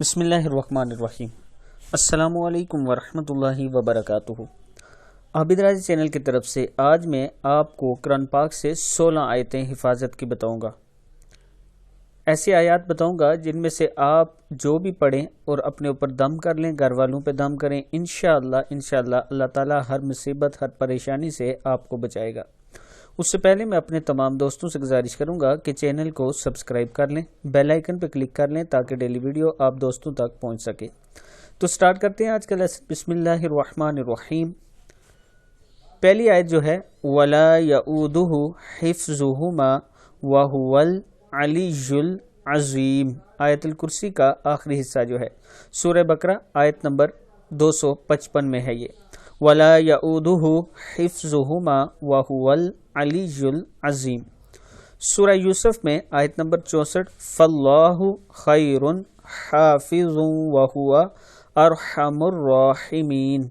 بسم اللہ الرحمن الرحیم۔ السلام علیکم ورحمۃ اللہ وبرکاتہ۔ عابد راضی چینل کی طرف سے آج میں آپ کو قرآن پاک سے 16 آیتیں حفاظت کی بتاؤں گا۔ ایسی آیات بتاؤں گا جن میں سے آپ جو بھی پڑھیں اور اپنے اوپر دم کر لیں، گھر والوں پہ دم کریں، انشاءاللہ اللہ تعالیٰ ہر مصیبت، ہر پریشانی سے آپ کو بچائے گا۔ اس سے پہلے میں اپنے تمام دوستوں سے گزارش کروں گا کہ چینل کو سبسکرائب کر لیں، بیل آئیکن پہ کلک کر لیں تاکہ ڈیلی ویڈیو آپ دوستوں تک پہنچ سکے۔ تو سٹارٹ کرتے ہیں آج کا لیسن۔ بسم اللہ الرحمن الرحیم۔ پہلی آیت جو ہے وَلَا يَؤُودُهُ حِفْظُهُمَا وَهُوَ الْعَلِيُّ الْعَظِيمُ۔ آیت الکرسی کا آخری حصہ جو ہے سورہ بقرہ آیت نمبر 255 میں ہے یہ۔ وَلَا يَؤُودُهُ حِفْظُهُمَا وَهُوَ الْعَلِيُّ الْعَظِيمُ۔ سورہ یوسف میں آیت نمبر 64 فَاللَّهُ خَيْرٌ حَافِظٌ وَهُوَ أَرْحَمُ الرَّاحِمِينَ۔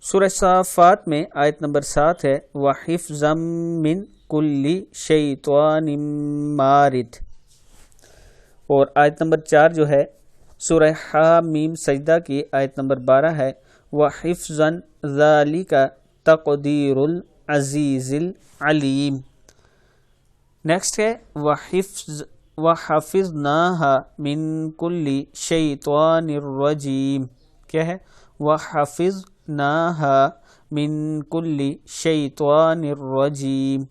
سورہ صافات میں آیت نمبر 7 ہے وَحِفْظًا مِّن كُلِّ شَيْطَانٍ مَارِدٍ۔ اور آیت نمبر 4 جو ہے سورہ حامیم سجدہ کی آیت نمبر 12 ہے وَحِفْظًا ذَلِكَ تَقْدِيرُ الْعَزِيزِ الْعَلِيمِ۔ نیکسٹ ہے وَحَفِظْنَاهَا مِن كُلِّ شَيْطَانٍ رَجِيمٍ۔ کیا ہے؟ وَحَفِظْنَاهَا مِن كُلِّ شَيْطَانٍ رَجِيمٍ۔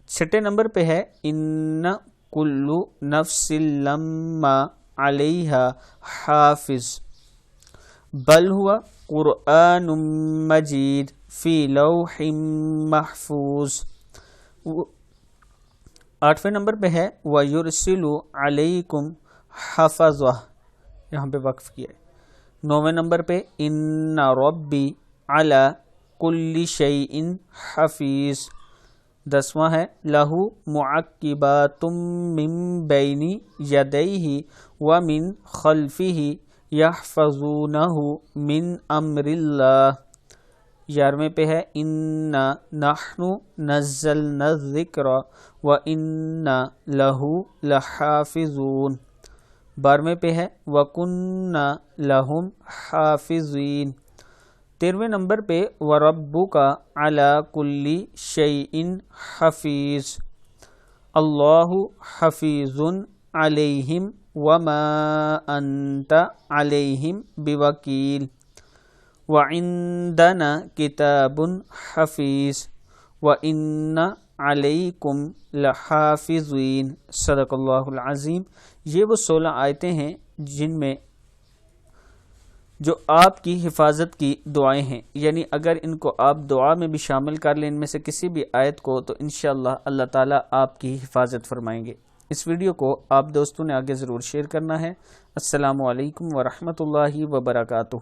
چھٹے نمبر پہ ہے إِنَّ كُلُّ نَفْسٍ لَمَّا عَلَيْهَا حَافِظٌ بل ہوا قرآن مجید فی لوح محفوظ۔ 8ویں نمبر پہ ہے وَيُرْسِلُ عَلَيْكُمْ حَفَظَةً، یہاں پہ وقف کیا ہے۔ 9ویں نمبر پہ إِنَّ رَبِّي عَلَى كُلِّ شَيْءٍ حَفِيظٌ۔ 10واں ہے لَهُ مُعَقِّبَاتٌ مِّن بَيْنِ يَدَيْهِ وَمِن خَلْفِهِ يَحْفَظُونَهُ مِنْ أَمْرِ اللَّهِ۔ 11ویں پہ ہے إِنَّا نَحْنُ نَزَّلْنَا الذِّكْرَ وَإِنَّا لَهُ لَحَافِظُونَ۔ 12ویں پہ ہے وَكُنَّا لَهُمْ حَافِظِينَ۔ 13ویں نمبر پہ وَرَبُّكَ عَلَى كُلِّ شَيْءٍ حَفِيظٌ اللَّهُ حَفِيظٌ عَلَيْهِمْ وَمَا أَنْتَ عَلَيْهِمْ بِوَكِيلٍ وَعِنْدَنَا كِتَابٌ حَفِيظٌ وَإِنَّ عَلَيْكُمْ لَحَافِظِينَ۔ صدق اللہ العظیم۔ یہ وہ 16 آیتیں ہیں جن میں جو آپ کی حفاظت کی دعائیں ہیں، یعنی اگر ان کو آپ دعا میں بھی شامل کر لیں ان میں سے کسی بھی آیت کو، تو انشاءاللہ اللہ تعالیٰ آپ کی حفاظت فرمائیں گے۔ اس ویڈیو کو آپ دوستوں نے آگے ضرور شیئر کرنا ہے۔ السلام علیکم ورحمۃ اللہ وبرکاتہ۔